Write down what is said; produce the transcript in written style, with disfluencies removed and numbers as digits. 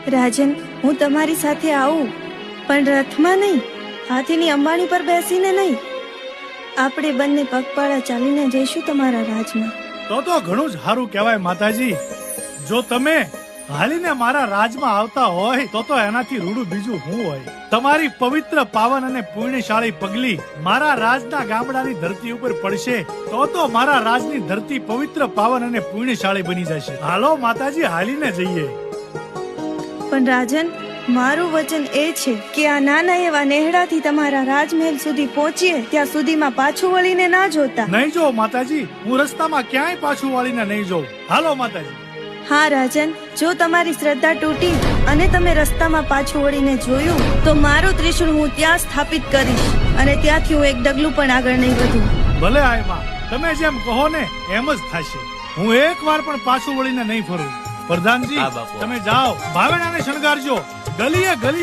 રાજન, હું તમારી સાથે આવું, પણ રથમાં નહીં, હાથીની અંબાણી પર બેસીને નહીં. આપણે બંને પગપાળા ચાલીને જઈશું તમારા રાજમાં. તો ઘણું જ સારું કહેવાય માતાજી. જો તમે હાલીને મારા રાજમાં આવતા હોય તો એનાથી રૂડું બીજું શું હોય. તમારી પવિત્ર પાવન અને પુણ્યશાળી પગલી મારા રાજના ગામડાની ધરતી ઉપર પડશે તો મારા રાજની ધરતી પવિત્ર પાવન અને પુણ્યશાળી બની જશે. હાલો માતાજી, હાલીને જઈએ. પણ રાજન, મારું વચન એ છે કે આ નાના એવા નેહડાથી તમારા રાજમહેલ સુધી પહોંચીએ ત્યાં સુધીમાં પાછું વળીને ના જોતા. નહીં જો માતાજી, હું રસ્તામાં ક્યાંય પાછું વાળીને નહીં જોઉં. હાલો માતાજી. હા રાજન, જો તમારી શ્રદ્ધા તૂટી અને તમે રસ્તામાં પાછું વળીને જોયું તો મારું ત્રિશૂળ હું ત્યાં સ્થાપિત કરીશ અને ત્યાંથી હું એક ડગલું પણ આગળ નહીં વધું. ભલે આયમાં, તમે જેમ કહો ને એમ જ થશે. હું એક વાર પણ પાછું વળીને નહીં ફરું. પ્રધાનજી, તમે જાઓ, ભાવેણાને શણગારજો. ગલીએ ગલીએ